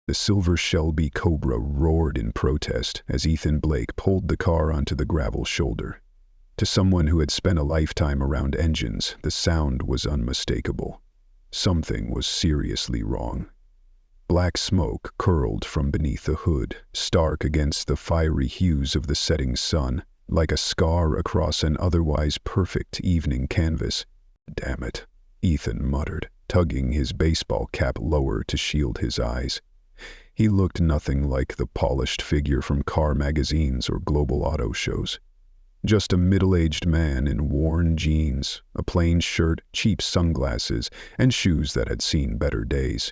The silver Shelby Cobra roared in protest as Ethan Blake pulled the car onto the gravel shoulder. To someone who had spent a lifetime around engines, the sound was unmistakable. Something was seriously wrong. Black smoke curled from beneath the hood, stark against the fiery hues of the setting sun, like a scar across an otherwise perfect evening canvas. "Damn it," Ethan muttered, tugging his baseball cap lower to shield his eyes. He looked nothing like the polished figure from car magazines or global auto shows. Just a middle-aged man in worn jeans, a plain shirt, cheap sunglasses, and shoes that had seen better days.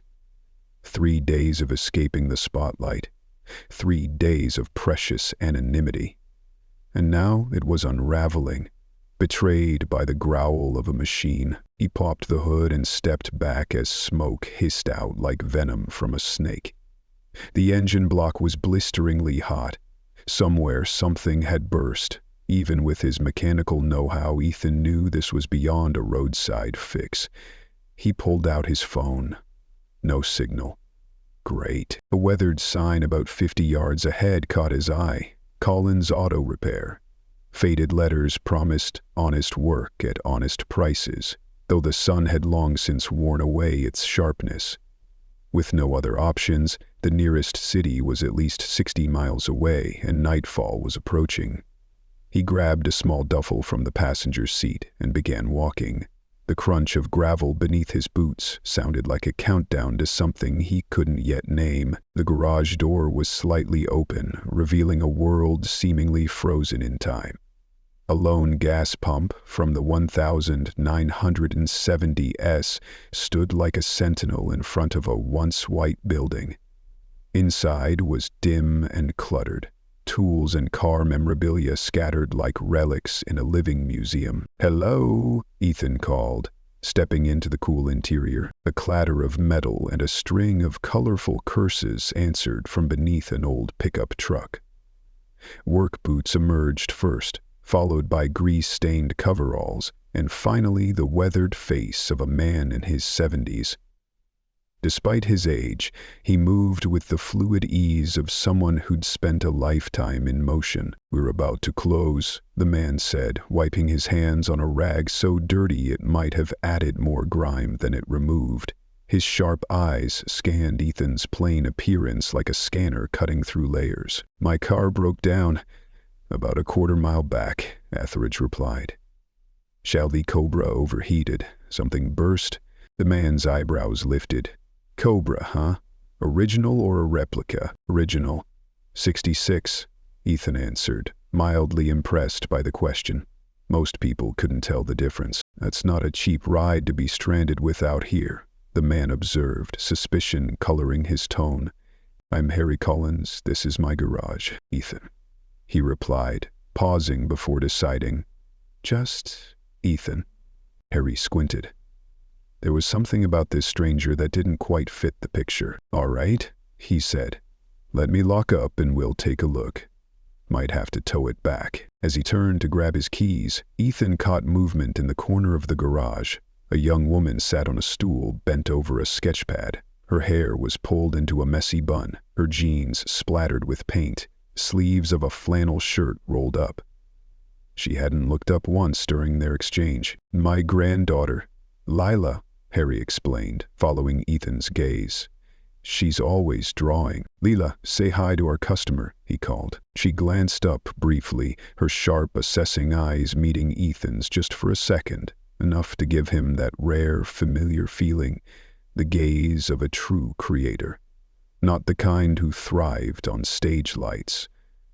3 days of escaping the spotlight. 3 days of precious anonymity. And now it was unraveling. Betrayed by the growl of a machine, he popped the hood and stepped back as smoke hissed out like venom from a snake. The engine block was blisteringly hot. Somewhere something had burst. Even with his mechanical know-how, Ethan knew this was beyond a roadside fix. He pulled out his phone. No signal. Great. A weathered sign about 50 yards ahead caught his eye. Collins Auto Repair. Faded letters promised honest work at honest prices, though the sun had long since worn away its sharpness. With no other options, the nearest city was at least 60 miles away, and nightfall was approaching. He grabbed a small duffel from the passenger seat and began walking. The crunch of gravel beneath his boots sounded like a countdown to something he couldn't yet name. The garage door was slightly open, revealing a world seemingly frozen in time. A lone gas pump from the 1970S stood like a sentinel in front of a once white building. Inside was dim and cluttered. Tools and car memorabilia scattered like relics in a living museum. "Hello," Ethan called, stepping into the cool interior. A clatter of metal and a string of colorful curses answered from beneath an old pickup truck. Work boots emerged first, followed by grease-stained coveralls, and finally the weathered face of a man in his 70s. Despite his age, he moved with the fluid ease of someone who'd spent a lifetime in motion. "We're about to close," the man said, wiping his hands on a rag so dirty it might have added more grime than it removed. His sharp eyes scanned Ethan's plain appearance like a scanner cutting through layers. "My car broke down about a quarter-mile back," Etheridge replied. Shelby Cobra overheated. Something burst. The man's eyebrows lifted. "Cobra, huh? Original or a replica?" "Original. 66, Ethan answered, mildly impressed by the question. Most people couldn't tell the difference. "That's not a cheap ride to be stranded with out here," the man observed, suspicion coloring his tone. "I'm Harry Collins. This is my garage, Ethan," he replied, pausing before deciding. "Just Ethan." Harry squinted. There was something about this stranger that didn't quite fit the picture. "All right," he said. "Let me lock up and we'll take a look. Might have to tow it back." As he turned to grab his keys, Ethan caught movement in the corner of the garage. A young woman sat on a stool, bent over a sketch pad. Her hair was pulled into a messy bun, her jeans splattered with paint, sleeves of a flannel shirt rolled up. She hadn't looked up once during their exchange. "My granddaughter, Lila," Harry explained, following Ethan's gaze. "She's always drawing." "Leela, say hi to our customer," he called. She glanced up briefly, her sharp, assessing eyes meeting Ethan's just for a second, enough to give him that rare, familiar feeling, the gaze of a true creator. Not the kind who thrived on stage lights,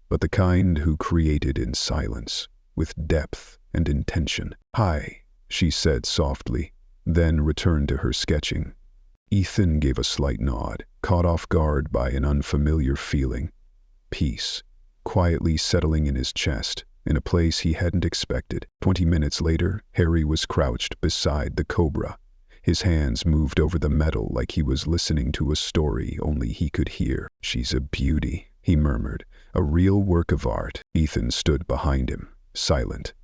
but the kind who created in silence, with depth and intention. "Hi," she said softly, then returned to her sketching. Ethan gave a slight nod, caught off guard by an unfamiliar feeling. Peace, quietly settling in his chest, in a place he hadn't expected. 20 minutes later, Harry was crouched beside the Cobra. His hands moved over the metal like he was listening to a story only he could hear. "She's a beauty," he murmured. "A real work of art." Ethan stood behind him, silent.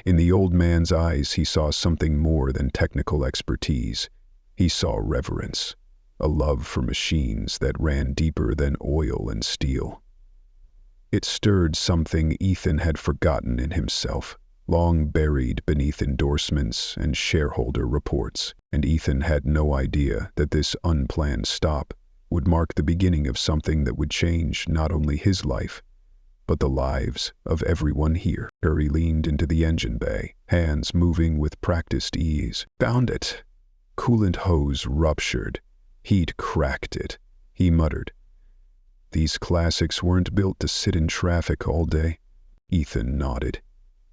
In the old man's eyes he saw something more than technical expertise. He saw reverence. a love for machines that ran deeper than oil and steel. It stirred something Ethan had forgotten in himself, long buried beneath endorsements and shareholder reports, and Ethan had no idea that this unplanned stop would mark the beginning of something that would change not only his life, but the lives of everyone here. Harry leaned into the engine bay, hands moving with practiced ease. Found it. Coolant hose ruptured. He'd cracked it. He muttered. These classics weren't built to sit in traffic all day. Ethan nodded.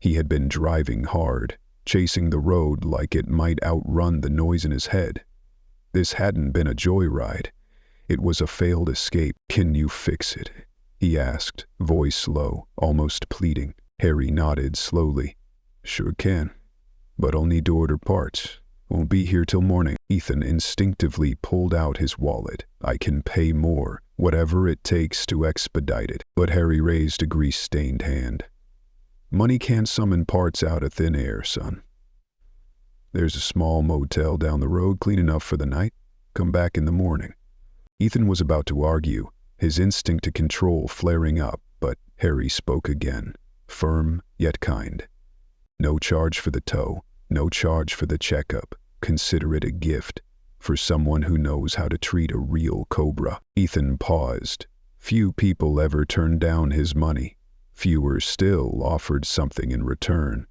He had been driving hard, chasing the road like it might outrun the noise in his head. This hadn't been a joyride. It was a failed escape. Can you fix it? He asked, voice low, almost pleading. Harry nodded slowly. Sure can, but I'll need to order parts. Won't be here till morning. Ethan instinctively pulled out his wallet. I can pay more, whatever it takes to expedite it. But Harry raised a grease-stained hand. Money can't summon parts out of thin air, son. There's a small motel down the road clean enough for the night. Come back in the morning. Ethan was about to argue, his instinct to control flaring up, but Harry spoke again, firm yet kind. No charge for the tow, no charge for the checkup. Consider it a gift for someone who knows how to treat a real cobra. Ethan paused. Few people ever turned down his money. Fewer still offered something in return.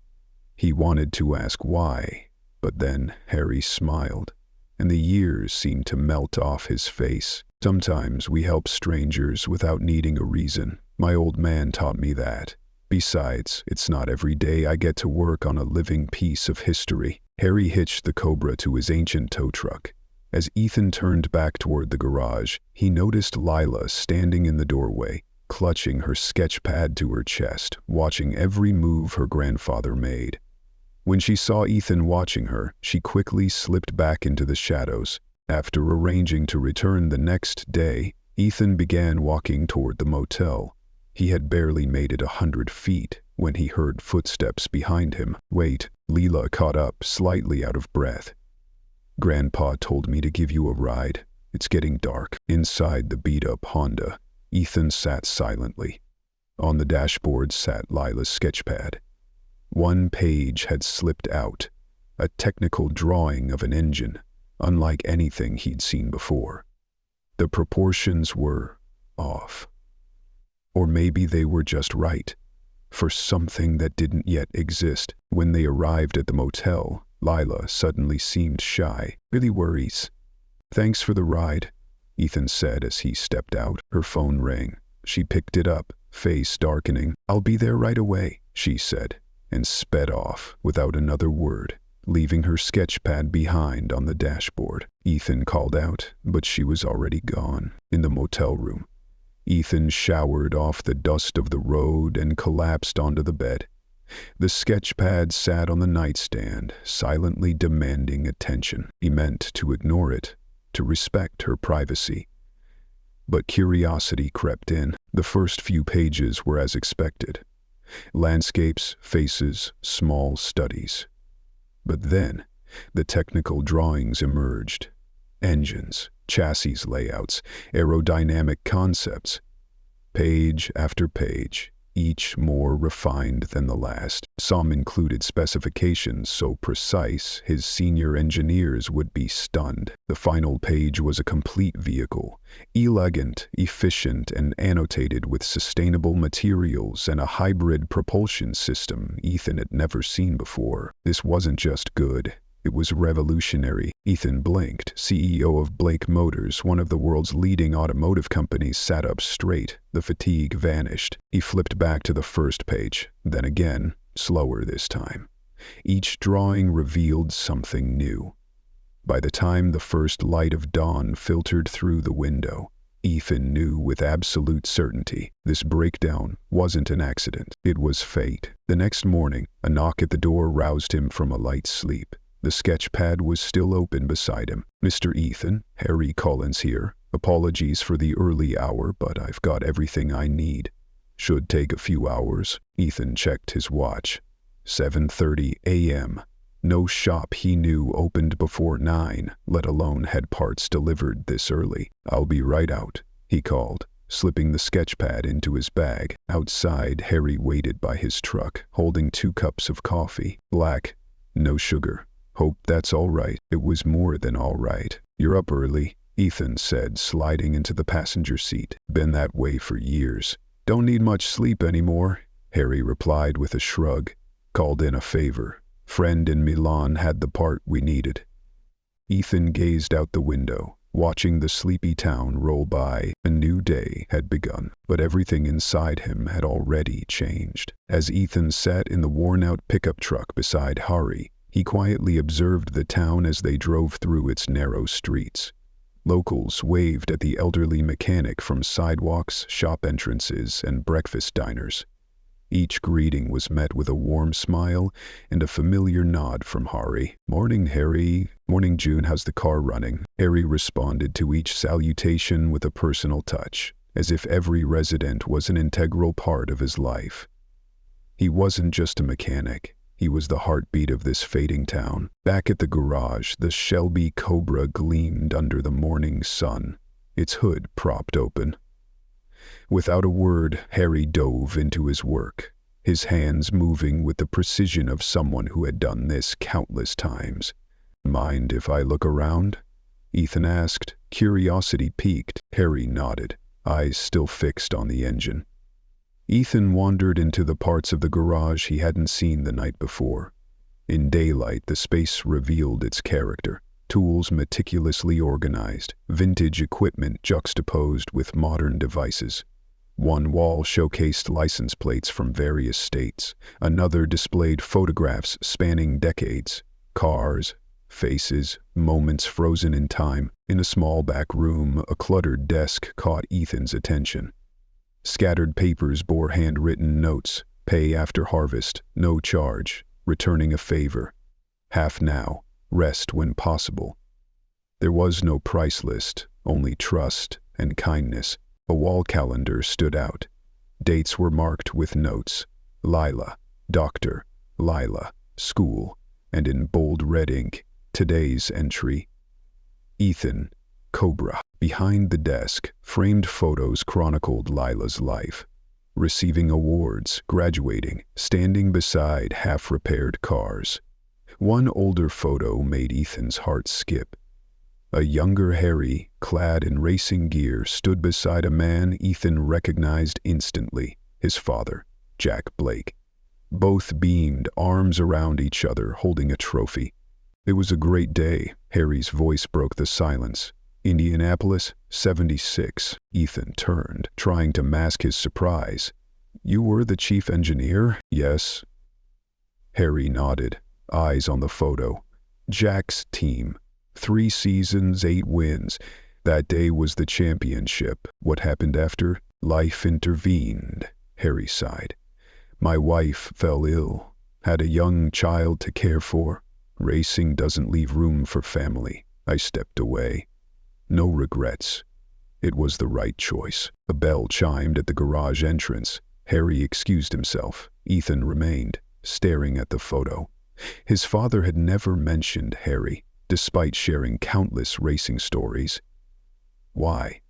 He wanted to ask why, but then Harry smiled, and the years seemed to melt off his face. Sometimes we help strangers without needing a reason. My old man taught me that. Besides, it's not every day I get to work on a living piece of history. Harry hitched the Cobra to his ancient tow truck. As Ethan turned back toward the garage, he noticed Lila standing in the doorway, clutching her sketch pad to her chest, watching every move her grandfather made. When she saw Ethan watching her, she quickly slipped back into the shadows. After arranging to return the next day, Ethan began walking toward the motel. He had barely made it 100 feet when he heard footsteps behind him. Wait, Leela caught up, slightly out of breath. Grandpa told me to give you a ride. It's getting dark. Inside the beat-up Honda, Ethan sat silently. On the dashboard sat Lila's sketchpad. One page had slipped out, a technical drawing of an engine, unlike anything he'd seen before. The proportions were off. Or maybe they were just right, for something that didn't yet exist. When they arrived at the motel, Lila suddenly seemed shy. Really worries. Thanks for the ride, Ethan said as he stepped out. Her phone rang. She picked it up, face darkening. I'll be there right away, she said, and sped off without another word, leaving her sketchpad behind on the dashboard. Ethan called out, but she was already gone. In the motel room, Ethan showered off the dust of the road and collapsed onto the bed. The sketchpad sat on the nightstand, silently demanding attention. He meant to ignore it, to respect her privacy. But curiosity crept in. The first few pages were as expected. Landscapes, faces, small studies. But then, the technical drawings emerged. Engines, chassis layouts, aerodynamic concepts. Page after page, each more refined than the last. Some included specifications so precise his senior engineers would be stunned. The final page was a complete vehicle, elegant, efficient, and annotated with sustainable materials and a hybrid propulsion system Ethan had never seen before. This wasn't just good. It was revolutionary. Ethan blinked. CEO of Blake Motors, one of the world's leading automotive companies, sat up straight. The fatigue vanished. He flipped back to the first page, then again, slower this time. Each drawing revealed something new. By the time the first light of dawn filtered through the window, Ethan knew with absolute certainty this breakdown wasn't an accident. It was fate. The next morning, a knock at the door roused him from a light sleep. The sketchpad was still open beside him. Mr. Ethan, Harry Collins here. Apologies for the early hour, but I've got everything I need. Should take a few hours. Ethan checked his watch. 7:30 a.m. No shop he knew opened before 9, let alone had parts delivered this early. "I'll be right out," he called, slipping the sketchpad into his bag. Outside, Harry waited by his truck, holding 2 cups of coffee. Black, no sugar. "Hope that's all right." It was more than all right. "You're up early," Ethan said, sliding into the passenger seat. "Been that way for years." "Don't need much sleep anymore," Harry replied with a shrug. "Called in a favor. Friend in Milan had the part we needed." Ethan gazed out the window, watching the sleepy town roll by. A new day had begun, but everything inside him had already changed. As Ethan sat in the worn-out pickup truck beside Hari, he quietly observed the town as they drove through its narrow streets. Locals waved at the elderly mechanic from sidewalks, shop entrances, and breakfast diners. Each greeting was met with a warm smile and a familiar nod from Hari. "Morning, Harry." "Morning, June. How's the car running?" Harry responded to each salutation with a personal touch, as if every resident was an integral part of his life. He wasn't just a mechanic. He was the heartbeat of this fading town. Back at the garage, the Shelby Cobra gleamed under the morning sun, its hood propped open. Without a word, Harry dove into his work, his hands moving with the precision of someone who had done this countless times. "Mind if I look around?" Ethan asked, curiosity piqued. Harry nodded, eyes still fixed on the engine. Ethan wandered into the parts of the garage he hadn't seen the night before. In daylight, the space revealed its character. Tools meticulously organized, vintage equipment juxtaposed with modern devices. One wall showcased license plates from various states. Another displayed photographs spanning decades. Cars, faces, moments frozen in time. In a small back room, a cluttered desk caught Ethan's attention. Scattered papers bore handwritten notes. "Pay after harvest, no charge, returning a favor. Half now, rest when possible." There was no price list, only trust and kindness. A wall calendar stood out. Dates were marked with notes. Lila, Doctor, Lila, School, and in bold red ink, today's entry. Ethan, Cobra. Behind the desk, framed photos chronicled Lila's life. Receiving awards, graduating, standing beside half-repaired cars. One older photo made Ethan's heart skip. A younger Harry, clad in racing gear, stood beside a man Ethan recognized instantly, his father, Jack Blake. Both beamed, arms around each other, holding a trophy. "It was a great day," Harry's voice broke the silence. "Indianapolis, 76. Ethan turned, trying to mask his surprise. "You were the chief engineer?" "Yes." Harry nodded, eyes on the photo. Jack's team. 3 seasons, 8 wins. That day was the championship. What happened after? "Life intervened," Harry sighed. "My wife fell ill, had a young child to care for. Racing doesn't leave room for family. I stepped away. No regrets. It was the right choice." A bell chimed at the garage entrance. Harry excused himself. Ethan remained, staring at the photo. His father had never mentioned Harry, despite sharing countless racing stories. Why?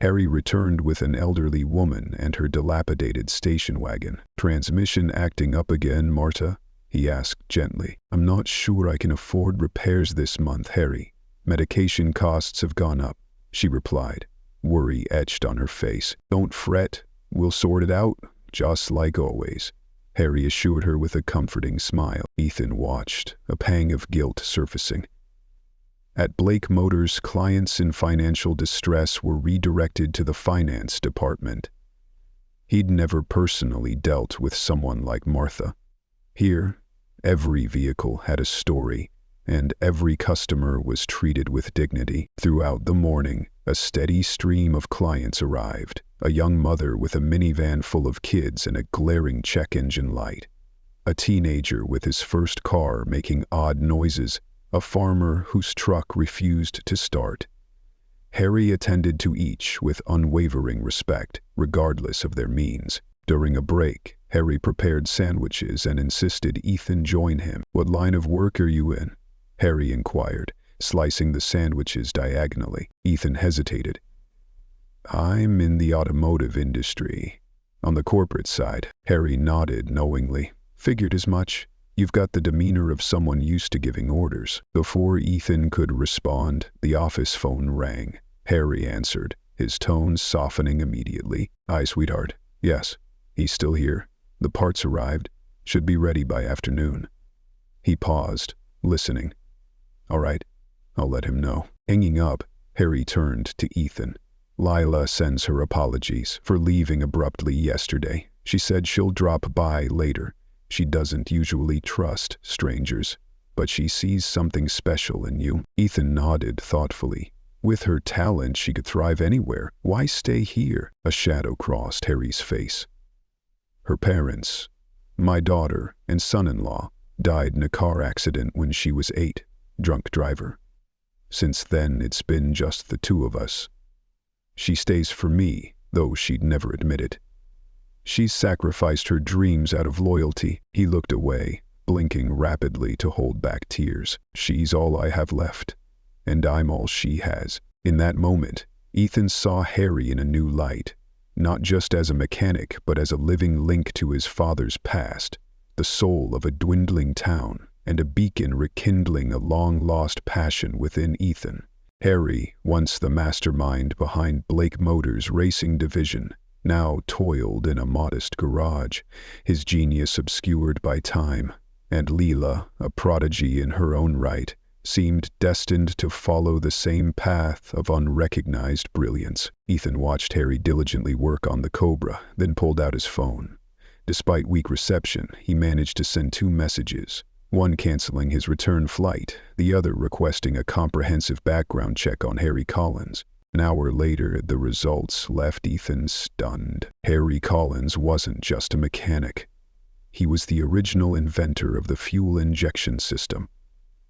Harry returned with an elderly woman and her dilapidated station wagon. "Transmission acting up again, Marta?" he asked gently. "I'm not sure I can afford repairs this month, Harry. Medication costs have gone up," she replied, worry etched on her face. "Don't fret, we'll sort it out, just like always," Harry assured her with a comforting smile. Ethan watched, a pang of guilt surfacing. At Blake Motors, clients in financial distress were redirected to the finance department. He'd never personally dealt with someone like Martha. Here, every vehicle had a story, and every customer was treated with dignity. Throughout the morning, a steady stream of clients arrived, a young mother with a minivan full of kids and a glaring check engine light, a teenager with his first car making odd noises, a farmer whose truck refused to start. Harry attended to each with unwavering respect, regardless of their means. During a break, Harry prepared sandwiches and insisted Ethan join him. "What line of work are you in?" Harry inquired, slicing the sandwiches diagonally. Ethan hesitated. "I'm in the automotive industry. On the corporate side." Harry nodded knowingly. "Figured as much. You've got the demeanor of someone used to giving orders." Before Ethan could respond, the office phone rang. Harry answered, his tone softening immediately. "Hi, sweetheart. Yes, he's still here. The parts arrived. Should be ready by afternoon." He paused, listening. "All right, I'll let him know." Hanging up, Harry turned to Ethan. "Lila sends her apologies for leaving abruptly yesterday. She said she'll drop by later. She doesn't usually trust strangers, but she sees something special in you." Ethan nodded thoughtfully. With her talent, she could thrive anywhere. Why stay here? A shadow crossed Harry's face. "Her parents, my daughter and son-in-law, died in a car accident when she was 8, drunk driver. Since then, it's been just the two of us. She stays for me, though she'd never admit it. She's sacrificed her dreams out of loyalty." He looked away, blinking rapidly to hold back tears. "She's all I have left, and I'm all she has." In that moment, Ethan saw Harry in a new light, not just as a mechanic, but as a living link to his father's past, the soul of a dwindling town, and a beacon rekindling a long-lost passion within Ethan. Harry, once the mastermind behind Blake Motors' racing division, now toiled in a modest garage, his genius obscured by time, and Leela, a prodigy in her own right, seemed destined to follow the same path of unrecognized brilliance. Ethan watched Harry diligently work on the Cobra, then pulled out his phone. Despite weak reception, he managed to send 2 messages, one canceling his return flight, the other requesting a comprehensive background check on Harry Collins. An hour later, the results left Ethan stunned. Harry Collins wasn't just a mechanic. He was the original inventor of the fuel injection system,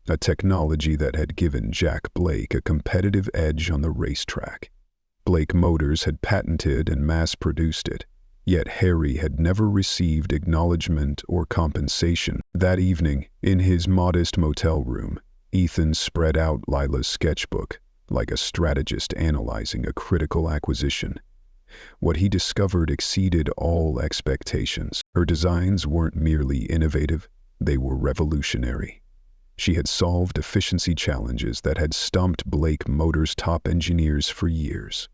a technology that had given Jack Blake a competitive edge on the racetrack. Blake Motors had patented and mass-produced it, yet Harry had never received acknowledgement or compensation. That evening, in his modest motel room, Ethan spread out Lila's sketchbook, like a strategist analyzing a critical acquisition. What he discovered exceeded all expectations. Her designs weren't merely innovative, they were revolutionary. She had solved efficiency challenges that had stumped Blake Motors' top engineers for years.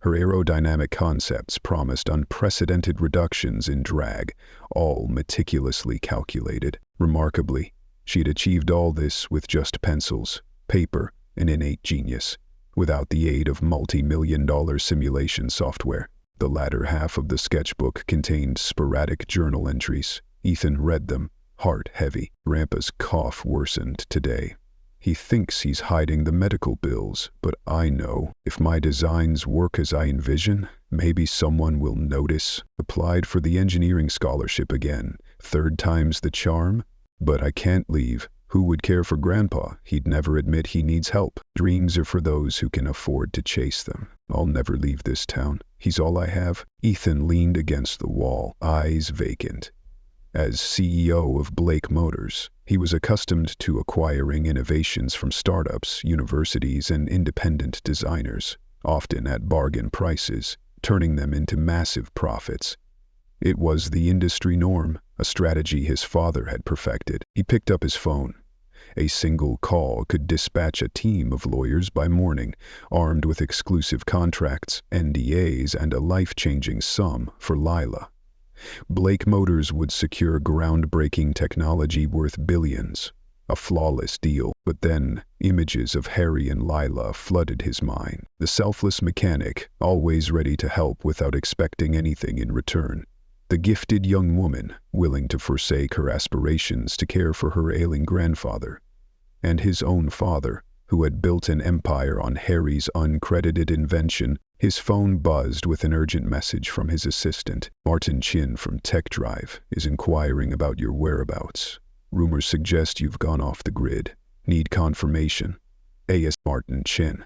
Her aerodynamic concepts promised unprecedented reductions in drag, all meticulously calculated. Remarkably, she had achieved all this with just pencils, paper, and innate genius, without the aid of multi-million-dollar simulation software. The latter half of the sketchbook contained sporadic journal entries. Ethan read them, heart heavy. Rampa's cough worsened today. He thinks he's hiding the medical bills, but I know if my designs work as I envision, maybe someone will notice. Applied for the engineering scholarship again, 3rd time's the charm, but I can't leave. Who would care for Grandpa? He'd never admit he needs help. Dreams are for those who can afford to chase them. I'll never leave this town. He's all I have. Ethan leaned against the wall, eyes vacant. As CEO of Blake Motors, he was accustomed to acquiring innovations from startups, universities, and independent designers, often at bargain prices, turning them into massive profits. It was the industry norm, a strategy his father had perfected. He picked up his phone. A single call could dispatch a team of lawyers by morning, armed with exclusive contracts, NDAs, and a life-changing sum for Lila. Blake Motors would secure groundbreaking technology worth billions, a flawless deal. But then, images of Harry and Lila flooded his mind. The selfless mechanic, always ready to help without expecting anything in return. The gifted young woman, willing to forsake her aspirations to care for her ailing grandfather. And his own father, who had built an empire on Harry's uncredited invention. His phone buzzed with an urgent message from his assistant. "Martin Chin from Tech Drive is inquiring about your whereabouts. Rumors suggest you've gone off the grid. Need confirmation. A.S. Martin Chin,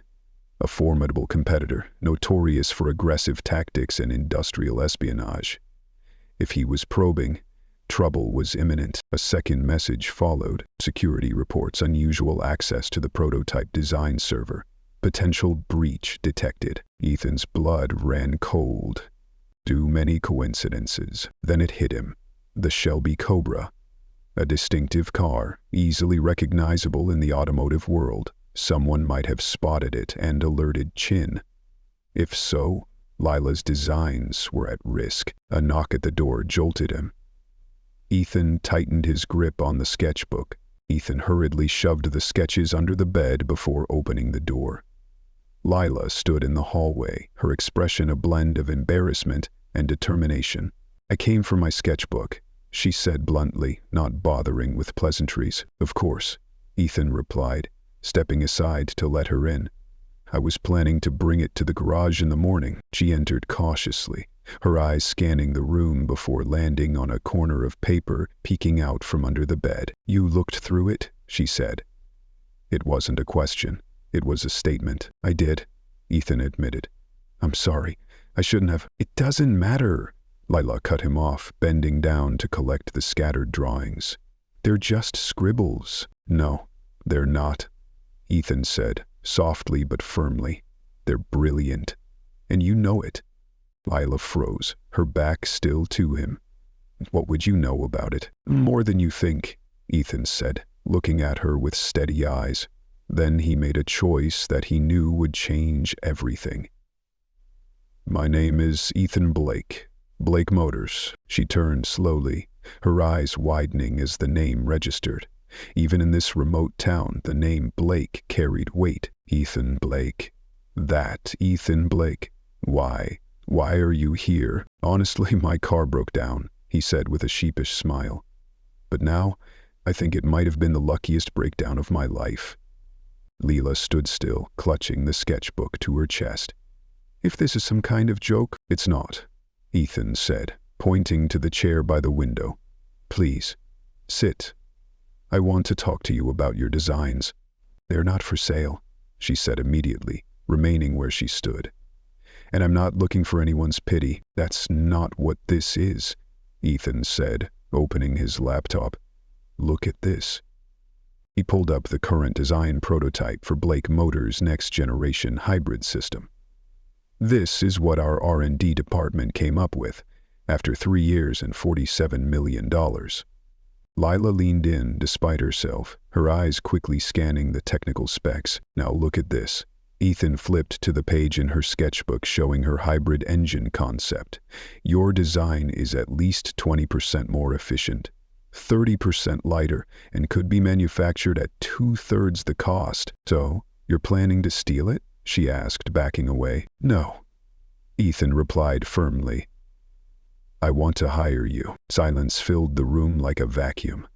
a formidable competitor, notorious for aggressive tactics and industrial espionage. If he was probing, trouble was imminent. A second message followed. Security reports unusual access to the prototype design server. Potential breach detected. Ethan's blood ran cold. Too many coincidences. Then it hit him. The Shelby Cobra. A distinctive car, easily recognizable in the automotive world. Someone might have spotted it and alerted Chin. If so, Lila's designs were at risk. A knock at the door jolted him. Ethan tightened his grip on the sketchbook. Ethan hurriedly shoved the sketches under the bed before opening the door. Lila stood in the hallway, her expression a blend of embarrassment and determination. "I came for my sketchbook," she said bluntly, not bothering with pleasantries. "Of course," Ethan replied, stepping aside to let her in. "I was planning to bring it to the garage in the morning." She entered cautiously, her eyes scanning the room before landing on a corner of paper peeking out from under the bed. "You looked through it?" she said. It wasn't a question. It was a statement. "I did," Ethan admitted. "I'm sorry. I shouldn't have." "It doesn't matter," Lila cut him off, bending down to collect the scattered drawings. "They're just scribbles." "No, they're not," Ethan said, softly but firmly. "They're brilliant. And you know it." Lila froze, her back still to him. "What would you know about it?" "More than you think," Ethan said, looking at her with steady eyes. Then he made a choice that he knew would change everything. "My name is Ethan Blake. Blake Motors." She turned slowly, her eyes widening as the name registered. Even in this remote town, the name Blake carried weight. Ethan Blake. That Ethan Blake. Why are you here?" "Honestly, my car broke down," he said with a sheepish smile. "But now, I think it might have been the luckiest breakdown of my life." Lila stood still, clutching the sketchbook to her chest. "If this is some kind of joke..." "It's not," Ethan said, pointing to the chair by the window. "Please, sit. I want to talk to you about your designs." "They're not for sale," she said immediately, remaining where she stood. "And I'm not looking for anyone's pity." "That's not what this is," Ethan said, opening his laptop. "Look at this." He pulled up the current design prototype for Blake Motors' next-generation hybrid system. "This is what our R&D department came up with, after 3 years and $47 million. Lila leaned in despite herself, her eyes quickly scanning the technical specs. "Now look at this." Ethan flipped to the page in her sketchbook showing her hybrid engine concept. "Your design is at least 20% more efficient, 30% lighter, and could be manufactured at 2/3 the cost." "So, you're planning to steal it?" she asked, backing away. "No," Ethan replied firmly. "I want to hire you." Silence filled the room like a vacuum.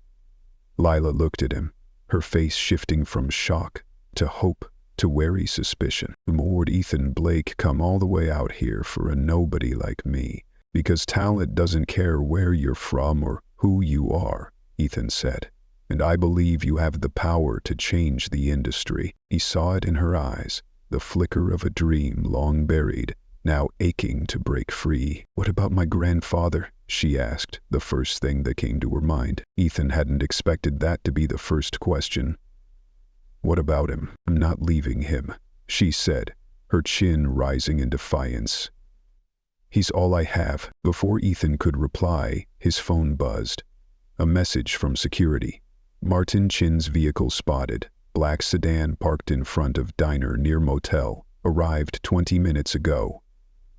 Lila looked at him, her face shifting from shock to hope to wary suspicion. "Lord Ethan Blake come all the way out here for a nobody like me, because talent doesn't care where you're from or who you are," Ethan said. "And I believe you have the power to change the industry." He saw it in her eyes, the flicker of a dream long buried, now aching to break free. "What about my grandfather?" she asked, the first thing that came to her mind. Ethan hadn't expected that to be the first question. "What about him?" "I'm not leaving him," she said, her chin rising in defiance. "He's all I have." Before Ethan could reply, his phone buzzed. A message from security. "Martin Chin's vehicle spotted. Black sedan parked in front of diner near motel. Arrived 20 minutes ago."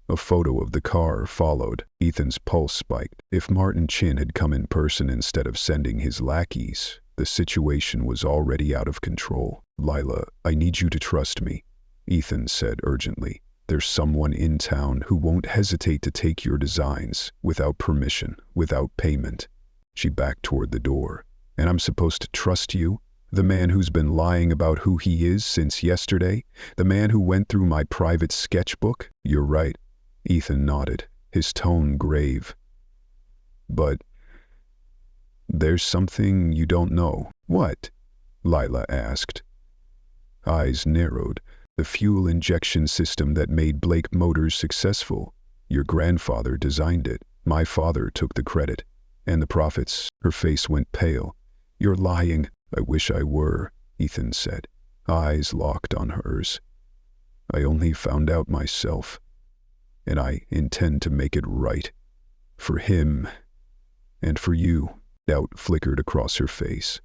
A photo of the car followed. Ethan's pulse spiked. If Martin Chin had come in person instead of sending his lackeys, the situation was already out of control. "Lila, I need you to trust me," Ethan said urgently. "There's someone in town who won't hesitate to take your designs, without permission, without payment." She backed toward the door. "And I'm supposed to trust you? The man who's been lying about who he is since yesterday? The man who went through my private sketchbook?" "You're right," Ethan nodded, his tone grave. "But there's something you don't know." "What?" Lila asked. Eyes narrowed. "The fuel injection system that made Blake Motors successful. Your grandfather designed it." My father took the credit. And the profits. Her face went pale. You're lying. I wish I were, Ethan said, eyes locked on hers. I only found out myself, and I intend to make it right. For him, and for you. Doubt flickered across her face.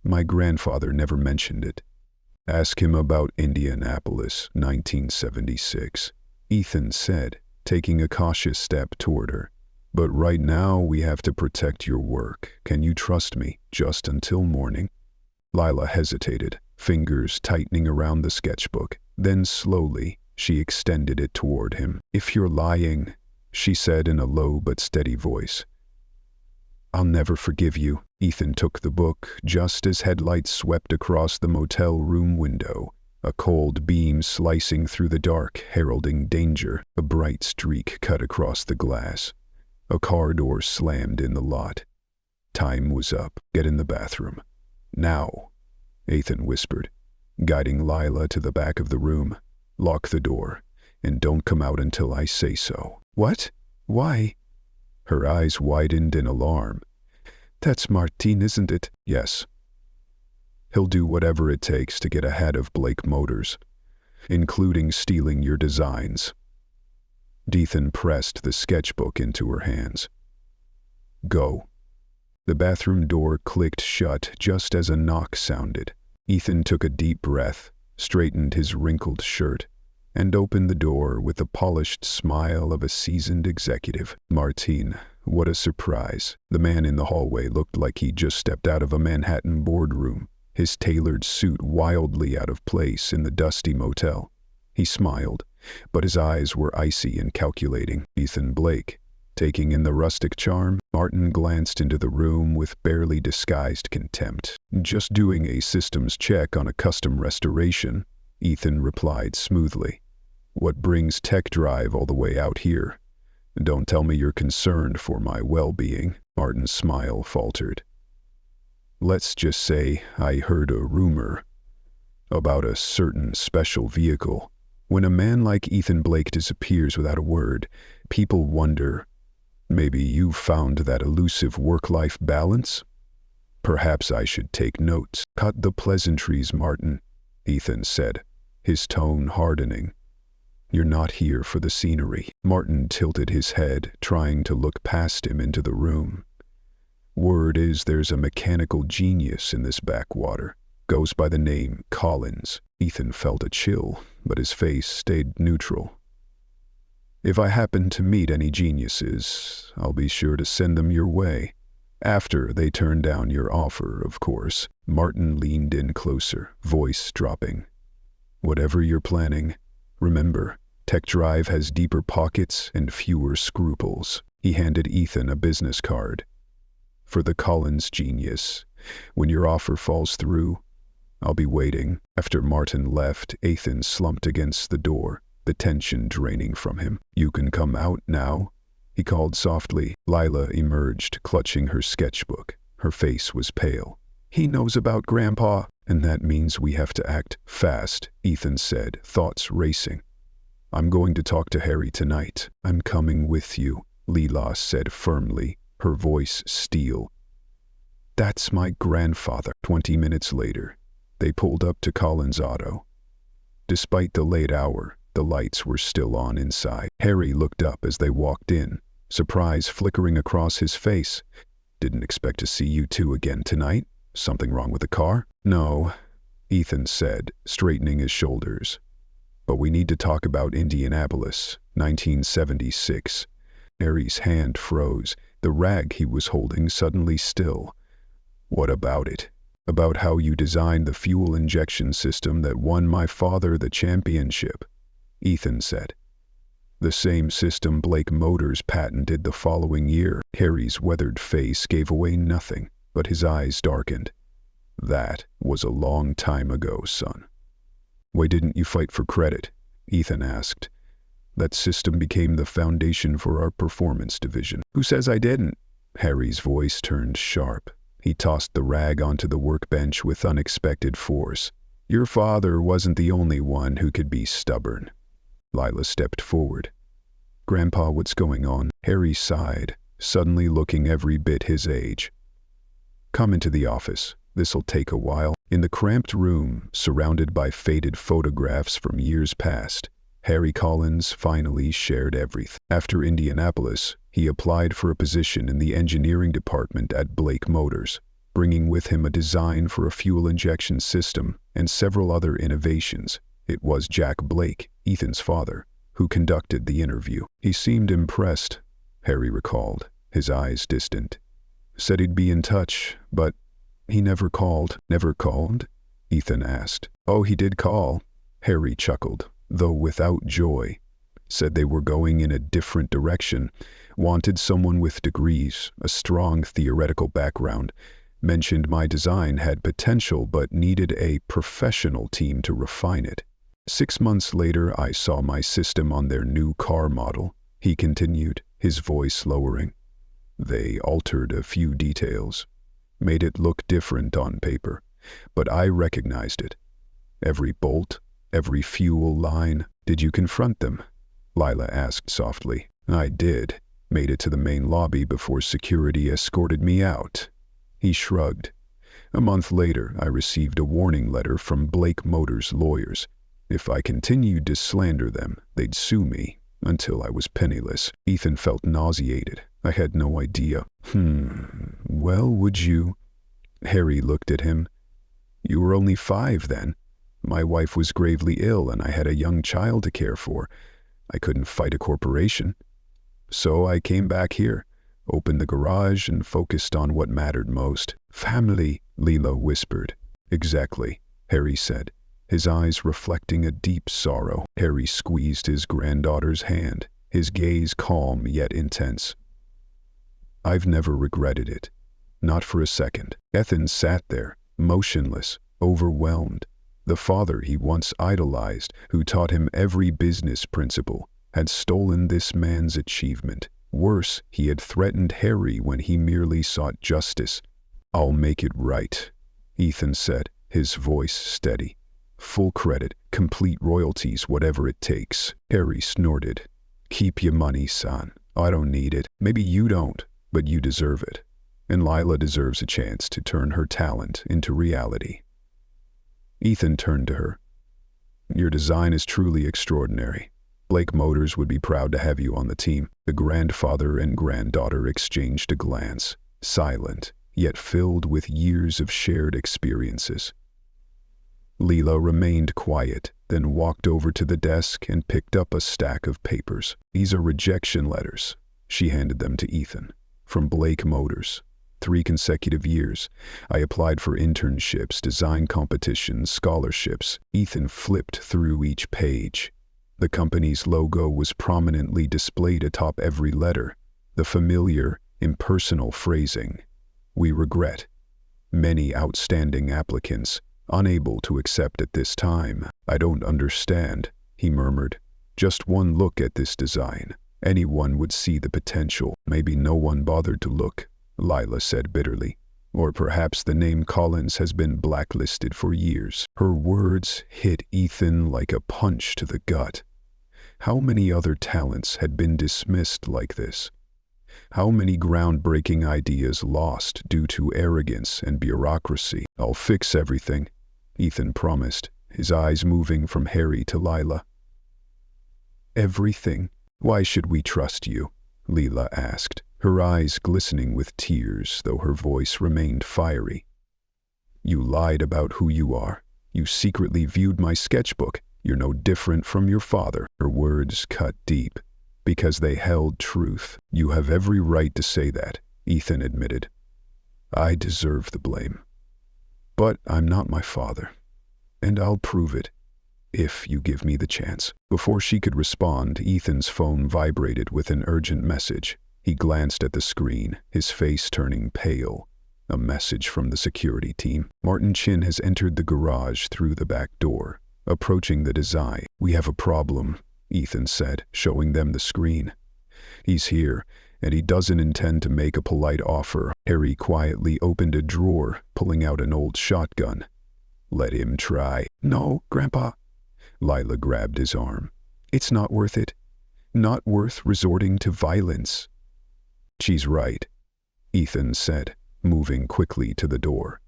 My grandfather never mentioned it. Ask him about Indianapolis, 1976, Ethan said, taking a cautious step toward her. But right now we have to protect your work. Can you trust me, just until morning? Lila hesitated, fingers tightening around the sketchbook. Then slowly, she extended it toward him. If you're lying, she said in a low but steady voice, I'll never forgive you. Ethan took the book just as headlights swept across the motel room window, a cold beam slicing through the dark, heralding danger. A bright streak cut across the glass. A car door slammed in the lot. Time was up. Get in the bathroom. Now, Ethan whispered, guiding Lila to the back of the room. Lock the door, and don't come out until I say so. What? Why? Her eyes widened in alarm. That's Martin, isn't it? Yes. He'll do whatever it takes to get ahead of Blake Motors, including stealing your designs. Ethan pressed the sketchbook into her hands. Go. The bathroom door clicked shut just as a knock sounded. Ethan took a deep breath, straightened his wrinkled shirt, and opened the door with the polished smile of a seasoned executive. Martin, what a surprise. The man in the hallway looked like he'd just stepped out of a Manhattan boardroom, his tailored suit wildly out of place in the dusty motel. He smiled, but his eyes were icy and calculating. Ethan Blake. Taking in the rustic charm, Martin glanced into the room with barely disguised contempt. Just doing a systems check on a custom restoration, Ethan replied smoothly. What brings Tech Drive all the way out here? Don't tell me you're concerned for my well-being. Martin's smile faltered. Let's just say I heard a rumor about a certain special vehicle. When a man like Ethan Blake disappears without a word, people wonder, maybe you've found that elusive work-life balance? Perhaps I should take notes. Cut the pleasantries, Martin, Ethan said, his tone hardening. You're not here for the scenery. Martin tilted his head, trying to look past him into the room. Word is there's a mechanical genius in this backwater. Goes by the name Collins. Ethan felt a chill, but his face stayed neutral. If I happen to meet any geniuses, I'll be sure to send them your way. After they turn down your offer, of course. Martin leaned in closer, voice dropping. Whatever you're planning, remember, Tech Drive has deeper pockets and fewer scruples. He handed Ethan a business card. For the Collins genius, when your offer falls through, I'll be waiting. After Martin left, Ethan slumped against the door, the tension draining from him. You can come out now, he called softly. Lila emerged, clutching her sketchbook. Her face was pale. He knows about Grandpa, and that means we have to act fast, Ethan said, thoughts racing. I'm going to talk to Harry tonight. I'm coming with you, Lila said firmly, her voice steel. That's my grandfather. 20 minutes later, they pulled up to Collins' auto. Despite the late hour, the lights were still on inside. Harry looked up as they walked in, surprise flickering across his face. Didn't expect to see you two again tonight. Something wrong with the car? No, Ethan said, straightening his shoulders. But we need to talk about Indianapolis, 1976. Harry's hand froze, the rag he was holding suddenly still. What about it? About how you designed the fuel injection system that won my father the championship, Ethan said. The same system Blake Motors patented the following year. Harry's weathered face gave away nothing, but his eyes darkened. That was a long time ago, son. Why didn't you fight for credit? Ethan asked. That system became the foundation for our performance division. Who says I didn't? Harry's voice turned sharp. He tossed the rag onto the workbench with unexpected force. Your father wasn't the only one who could be stubborn. Lila stepped forward. "Grandpa, what's going on?" Harry sighed, suddenly looking every bit his age. "Come into the office. This'll take a while." In the cramped room, surrounded by faded photographs from years past, Harry Collins finally shared everything. After Indianapolis, he applied for a position in the engineering department at Blake Motors, bringing with him a design for a fuel injection system and several other innovations. It was Jack Blake, Ethan's father, who conducted the interview. He seemed impressed, Harry recalled, his eyes distant. Said he'd be in touch, but he never called. "Never called?" Ethan asked. "Oh, he did call," Harry chuckled, though without joy. Said they were going in a different direction, wanted someone with degrees, a strong theoretical background, mentioned my design had potential but needed a professional team to refine it. 6 months later, I saw my system on their new car model, he continued, his voice lowering. They altered a few details, made it look different on paper, but I recognized it. Every bolt, every fuel line. "Did you confront them?" Lila asked softly. "I did. Made it to the main lobby before security escorted me out." He shrugged. A month later, I received a warning letter from Blake Motors' lawyers. If I continued to slander them, they'd sue me, until I was penniless. Ethan felt nauseated. I had no idea. Well, would you? Harry looked at him. "You were only 5 then. My wife was gravely ill and I had a young child to care for. I couldn't fight a corporation. So I came back here, opened the garage and focused on what mattered most." "Family," Leela whispered. "Exactly," Harry said, his eyes reflecting a deep sorrow. Harry squeezed his granddaughter's hand, his gaze calm yet intense. "I've never regretted it. Not for a second." Ethan sat there, motionless, overwhelmed. The father he once idolized, who taught him every business principle, had stolen this man's achievement. Worse, he had threatened Harry when he merely sought justice. "I'll make it right," Ethan said, his voice steady. "Full credit, complete royalties, whatever it takes." Harry snorted. "Keep your money, son. I don't need it. Maybe you don't, but you deserve it. And Lila deserves a chance to turn her talent into reality." Ethan turned to her. "Your design is truly extraordinary. Blake Motors would be proud to have you on the team." The grandfather and granddaughter exchanged a glance, silent, yet filled with years of shared experiences. Leela remained quiet, then walked over to the desk and picked up a stack of papers. "These are rejection letters." She handed them to Ethan. "From Blake Motors. 3 consecutive years. I applied for internships, design competitions, scholarships." Ethan flipped through each page. The company's logo was prominently displayed atop every letter, the familiar, impersonal phrasing. "We regret. Many outstanding applicants, unable to accept at this time." "I don't understand," he murmured. "Just one look at this design. Anyone would see the potential." "Maybe no one bothered to look," Lila said bitterly. "Or perhaps the name Collins has been blacklisted for years." Her words hit Ethan like a punch to the gut. How many other talents had been dismissed like this? How many groundbreaking ideas lost due to arrogance and bureaucracy? "I'll fix everything," Ethan promised, his eyes moving from Harry to Lila. "Everything? Why should we trust you?" Leela asked, her eyes glistening with tears, though her voice remained fiery. "You lied about who you are. You secretly viewed my sketchbook. You're no different from your father." Her words cut deep, because they held truth. "You have every right to say that," Ethan admitted. "I deserve the blame. But I'm not my father, and I'll prove it, if you give me the chance." Before she could respond, Ethan's phone vibrated with an urgent message. He glanced at the screen, his face turning pale. A message from the security team. "Martin Chin has entered the garage through the back door, approaching the design." "We have a problem," Ethan said, showing them the screen. "He's here, and he doesn't intend to make a polite offer." Harry quietly opened a drawer, pulling out an old shotgun. "Let him try." "No, Grandpa." Lila grabbed his arm. "It's not worth it. Not worth resorting to violence." "She's right," Ethan said, moving quickly to the door.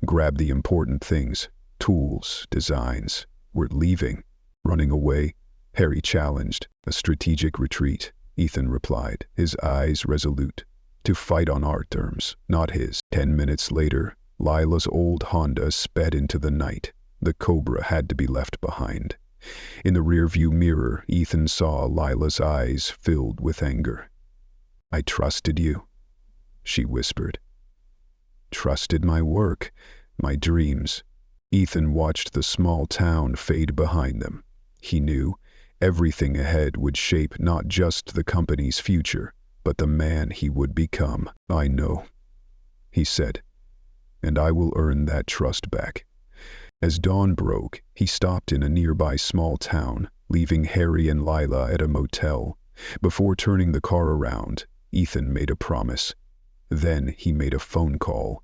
"Grab the important things, tools, designs. We're leaving." "Running away?" Harry challenged. "A strategic retreat," Ethan replied, his eyes resolute. "To fight on our terms, not his." 10 minutes later, Lila's old Honda sped into the night. The Cobra had to be left behind. In the rearview mirror, Ethan saw Lila's eyes filled with anger. "I trusted you," she whispered. "Trusted my work, my dreams." Ethan watched the small town fade behind them. He knew everything ahead would shape not just the company's future, but the man he would become. "I know," he said, "and I will earn that trust back." As dawn broke, he stopped in a nearby small town, leaving Harry and Lila at a motel. Before turning the car around, Ethan made a promise. Then he made a phone call.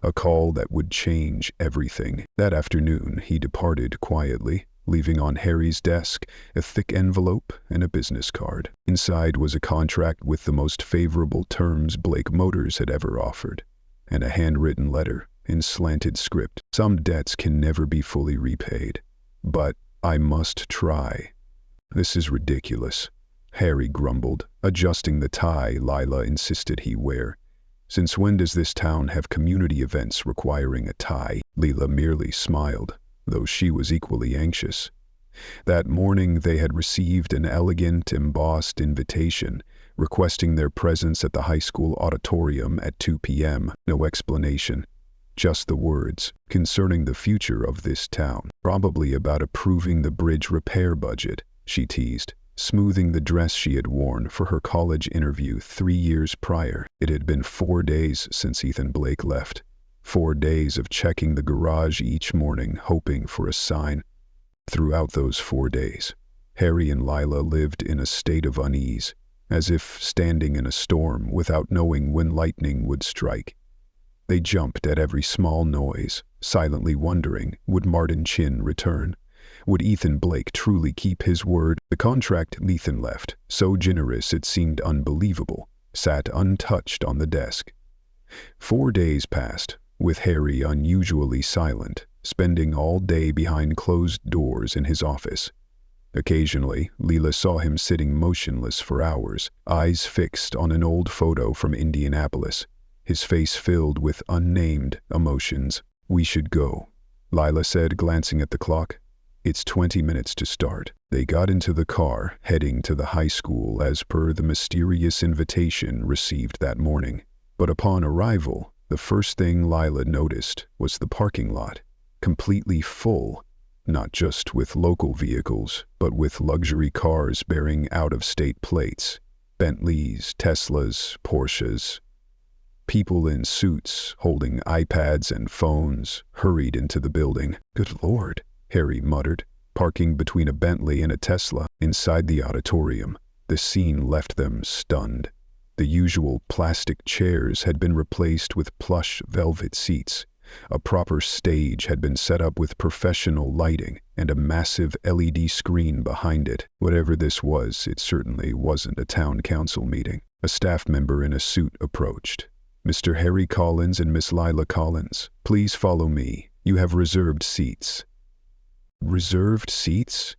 A call that would change everything. That afternoon, he departed quietly, leaving on Harry's desk a thick envelope and a business card. Inside was a contract with the most favorable terms Blake Motors had ever offered, and a handwritten letter in slanted script. "Some debts can never be fully repaid, but I must try." "This is ridiculous," Harry grumbled, adjusting the tie Lila insisted he wear. "Since when does this town have community events requiring a tie?" Lila merely smiled, though she was equally anxious. That morning they had received an elegant, embossed invitation requesting their presence at the high school auditorium at 2 p.m. No explanation, just the words, concerning the future of this town. "Probably about approving the bridge repair budget," she teased, smoothing the dress she had worn for her college interview 3 years prior. It had been 4 days since Ethan Blake left. 4 days of checking the garage each morning, hoping for a sign. Throughout those 4 days, Harry and Lila lived in a state of unease, as if standing in a storm without knowing when lightning would strike. They jumped at every small noise, silently wondering, would Martin Chin return? Would Ethan Blake truly keep his word? The contract Ethan left, so generous it seemed unbelievable, sat untouched on the desk. 4 days passed, with Harry unusually silent, spending all day behind closed doors in his office. Occasionally, Lila saw him sitting motionless for hours, eyes fixed on an old photo from Indianapolis, his face filled with unnamed emotions. "We should go," Lila said, glancing at the clock. "It's 20 minutes to start." They got into the car, heading to the high school as per the mysterious invitation received that morning. But upon arrival, the first thing Lila noticed was the parking lot, completely full, not just with local vehicles, but with luxury cars bearing out-of-state plates, Bentleys, Teslas, Porsches. People in suits, holding iPads and phones, hurried into the building. "Good Lord," Harry muttered, parking between a Bentley and a Tesla. Inside the auditorium, the scene left them stunned. The usual plastic chairs had been replaced with plush velvet seats. A proper stage had been set up with professional lighting and a massive LED screen behind it. Whatever this was, it certainly wasn't a town council meeting. A staff member in a suit approached. "Mr. Harry Collins and Miss Lila Collins, please follow me. You have reserved seats." "Reserved seats?"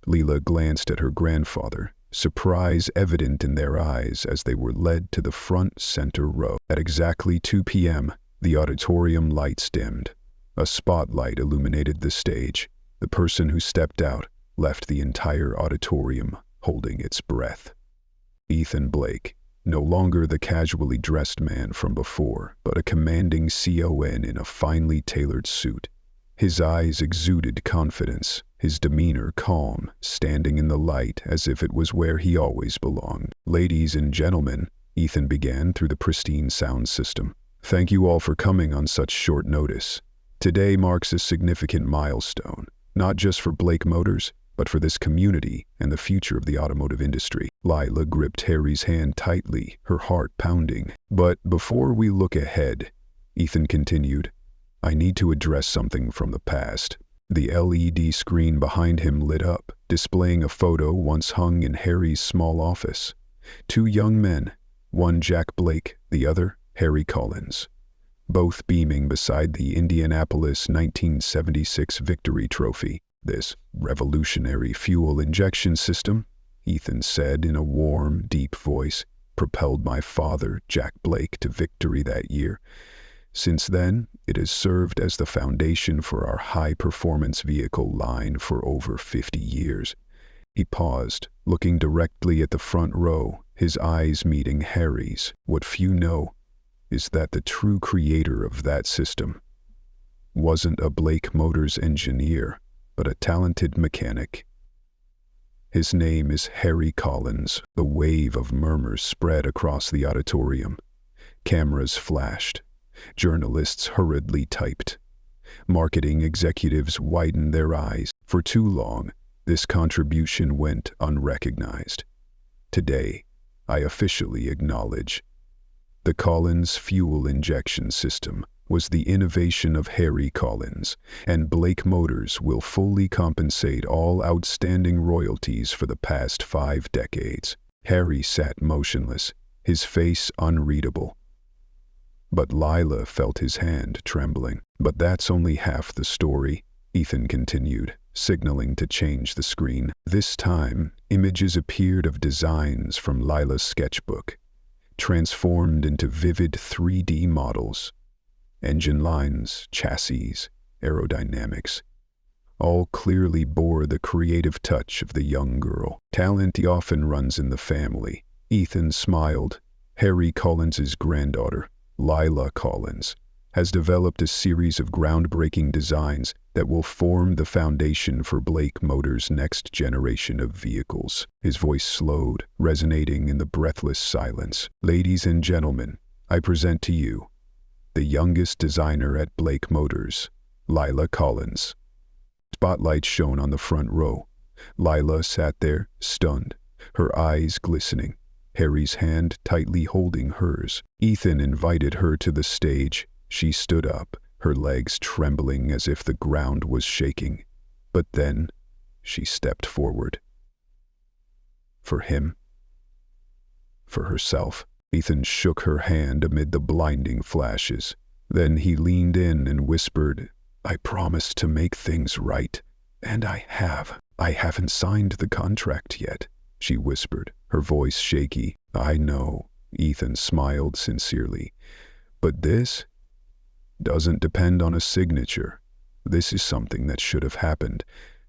Lila glanced at her grandfather, surprise evident in their eyes as they were led to the front center row. At exactly 2 p.m., the auditorium lights dimmed. A spotlight illuminated the stage. The person who stepped out left the entire auditorium holding its breath. Ethan Blake, no longer the casually dressed man from before, but a commanding CON in a finely tailored suit. His eyes exuded confidence, his demeanor calm, standing in the light as if it was where he always belonged. "Ladies and gentlemen," Ethan began through the pristine sound system, "thank you all for coming on such short notice. Today marks a significant milestone, not just for Blake Motors, but for this community and the future of the automotive industry." Lila gripped Harry's hand tightly, her heart pounding. "But before we look ahead," Ethan continued, "I need to address something from the past." The LED screen behind him lit up, displaying a photo once hung in Harry's small office. Two young men, one Jack Blake, the other Harry Collins, both beaming beside the Indianapolis 1976 Victory Trophy. "This revolutionary fuel injection system," Ethan said in a warm, deep voice, "propelled my father, Jack Blake, to victory that year. Since then, it has served as the foundation for our high-performance vehicle line for over 50 years. He paused, looking directly at the front row, his eyes meeting Harry's. "What few know is that the true creator of that system wasn't a Blake Motors engineer, but a talented mechanic. His name is Harry Collins." A wave of murmurs spread across the auditorium. Cameras flashed. Journalists hurriedly typed. Marketing executives widened their eyes. For too long, this contribution went unrecognized. Today, I officially acknowledge the Collins fuel injection system was the innovation of Harry Collins, and Blake Motors will fully compensate all outstanding royalties for the past 5 decades. Harry sat motionless, his face unreadable. But Lila felt his hand trembling. "But that's only half the story," Ethan continued, signaling to change the screen. This time, images appeared of designs from Lila's sketchbook, transformed into vivid 3D models. Engine lines, chassis, aerodynamics, all clearly bore the creative touch of the young girl. "Talent often runs in the family." Ethan smiled. "Harry Collins's granddaughter, Lila Collins, has developed a series of groundbreaking designs that will form the foundation for Blake Motors' next generation of vehicles." His voice slowed, resonating in the breathless silence. "Ladies and gentlemen, I present to you the youngest designer at Blake Motors, Lila Collins." Spotlight shone on the front row. Lila sat there, stunned, her eyes glistening, Harry's hand tightly holding hers. Ethan invited her to the stage. She stood up, her legs trembling as if the ground was shaking. But then, she stepped forward. For him. For herself. Ethan shook her hand amid the blinding flashes. Then he leaned in and whispered, "I promised to make things right, and I have. I haven't signed the contract yet," she whispered, her voice shaky. "I know," Ethan smiled sincerely, "but this doesn't depend on a signature. This is something that should have happened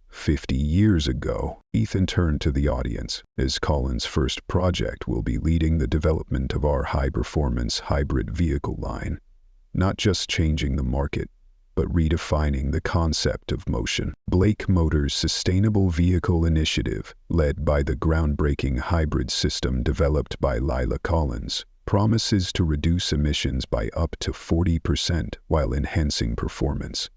50 years ago." Ethan turned to the audience. "As Collins' first project will be leading the development of our high-performance hybrid vehicle line, not just changing the market, but redefining the concept of motion." Blake Motors' Sustainable Vehicle Initiative, led by the groundbreaking hybrid system developed by Lila Collins, promises to reduce emissions by up to 40% while enhancing performance.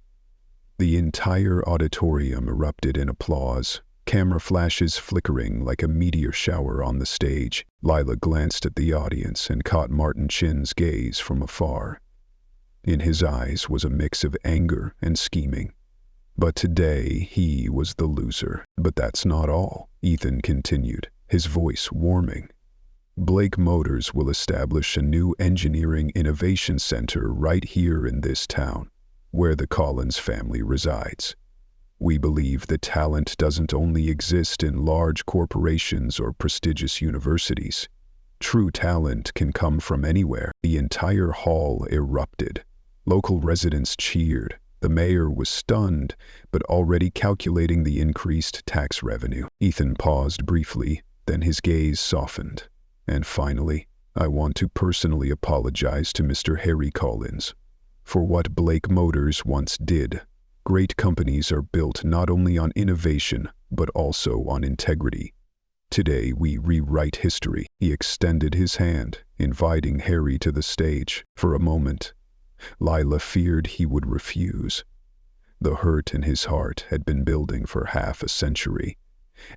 The entire auditorium erupted in applause, camera flashes flickering like a meteor shower on the stage. Lila glanced at the audience and caught Martin Chin's gaze from afar. In his eyes was a mix of anger and scheming. But today he was the loser. "But that's not all," Ethan continued, his voice warming. "Blake Motors will establish a new engineering innovation center right here in this town, where the Collins family resides. We believe that talent doesn't only exist in large corporations or prestigious universities. True talent can come from anywhere." The entire hall erupted. Local residents cheered. The mayor was stunned, but already calculating the increased tax revenue. Ethan paused briefly, then his gaze softened. "And finally, I want to personally apologize to Mr. Harry Collins for what Blake Motors once did. Great companies are built not only on innovation, but also on integrity. Today we rewrite history." He extended his hand, inviting Harry to the stage. For a moment, Lila feared he would refuse. The hurt in his heart had been building for half a century.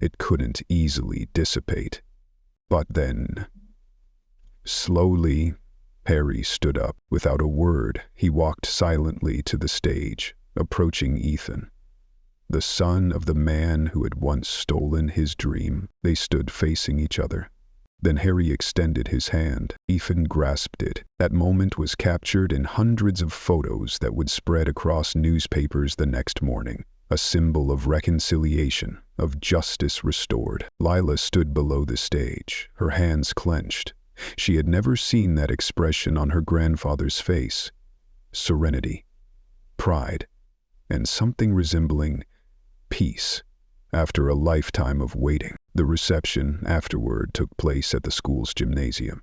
It couldn't easily dissipate. But then, slowly, Harry stood up. Without a word, he walked silently to the stage, approaching Ethan. the son of the man who had once stolen his dream. They stood facing each other. Then Harry extended his hand. Ethan grasped it. That moment was captured in hundreds of photos that would spread across newspapers the next morning. A symbol of reconciliation, of justice restored. Lila stood below the stage, her hands clenched. She had never seen that expression on her grandfather's face. Serenity, pride, and something resembling peace. After a lifetime of waiting, the reception afterward took place at the school's gymnasium.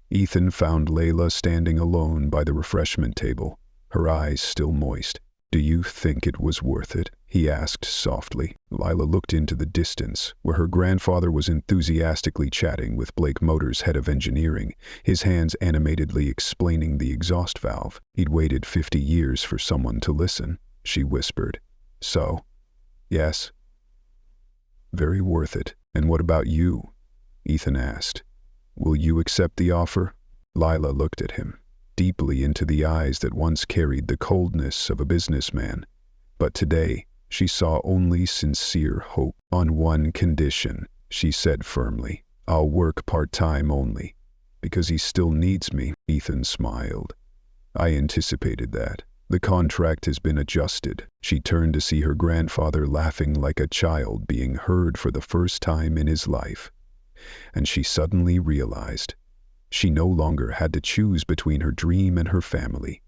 Ethan found Layla standing alone by the refreshment table, her eyes still moist. "Do you think it was worth it?" he asked softly. Lila looked into the distance, where her grandfather was enthusiastically chatting with Blake Motors' head of engineering, his hands animatedly explaining the exhaust valve. He'd waited 50 years for someone to listen, she whispered. "So, yes. Very worth it. And what about you?" Ethan asked. "Will you accept the offer?" Lila looked at him, deeply into the eyes that once carried the coldness of a businessman. But today, she saw only sincere hope. "On one condition," she said firmly. "I'll work part-time only, because he still needs me." Ethan smiled. "I anticipated that. The contract has been adjusted." She turned to see her grandfather laughing like a child being heard for the first time in his life. And she suddenly realized she no longer had to choose between her dream and her family.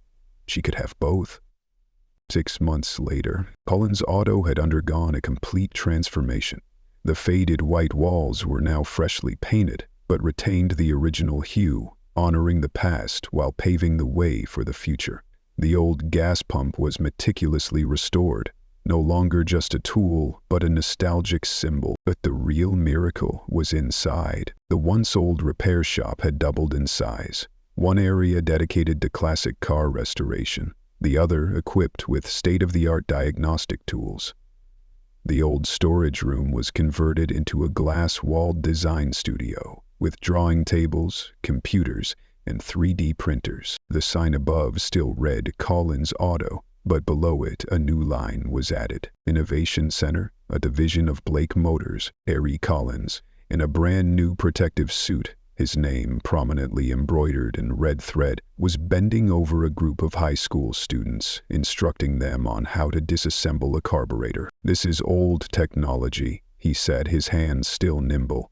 She could have both. 6 months later, Cullen's Auto had undergone a complete transformation. The faded white walls were now freshly painted, but retained the original hue, honoring the past while paving the way for the future. The old gas pump was meticulously restored, no longer just a tool, but a nostalgic symbol. But the real miracle was inside. The once-old repair shop had doubled in size, one area dedicated to classic car restoration, the other equipped with state-of-the-art diagnostic tools. The old storage room was converted into a glass-walled design studio, with drawing tables, computers, and 3D printers. The sign above still read Cullen's Auto, but below it a new line was added. Innovation Center, a division of Blake Motors. Harry Collins, in a brand new protective suit, his name prominently embroidered in red thread, was bending over a group of high school students, instructing them on how to disassemble a carburetor. "This is old technology," he said, his hands still nimble.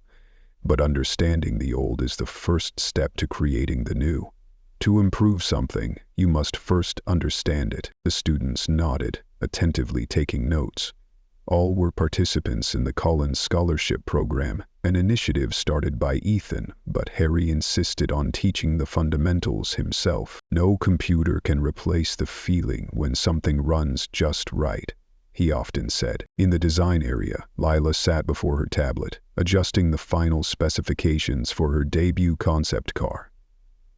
"But understanding the old is the first step to creating the new. To improve something, you must first understand it." The students nodded, attentively taking notes. All were participants in the Collins Scholarship Program, an initiative started by Ethan, but Harry insisted on teaching the fundamentals himself. "No computer can replace the feeling when something runs just right," he often said. In the design area, Lila sat before her tablet, adjusting the final specifications for her debut concept car,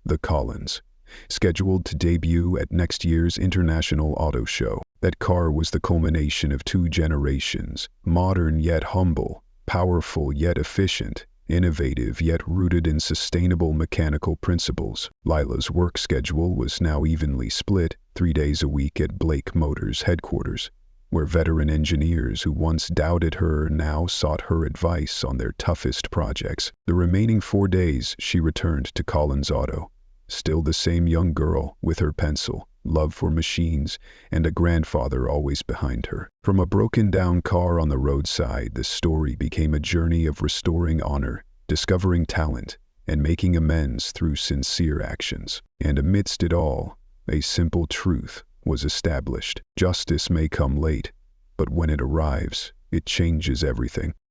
the Collins, scheduled to debut at next year's International Auto Show. That car was the culmination of 2 generations, modern yet humble, powerful yet efficient, innovative yet rooted in sustainable mechanical principles. Lila's work schedule was now evenly split, 3 days a week at Blake Motors headquarters, where veteran engineers who once doubted her now sought her advice on their toughest projects. The remaining 4 days she returned to Cullen's Auto, still the same young girl with her pencil, love for machines, and a grandfather always behind her. From a broken-down car on the roadside, the story became a journey of restoring honor, discovering talent, and making amends through sincere actions. And amidst it all, a simple truth was established. Justice may come late, but when it arrives, it changes everything.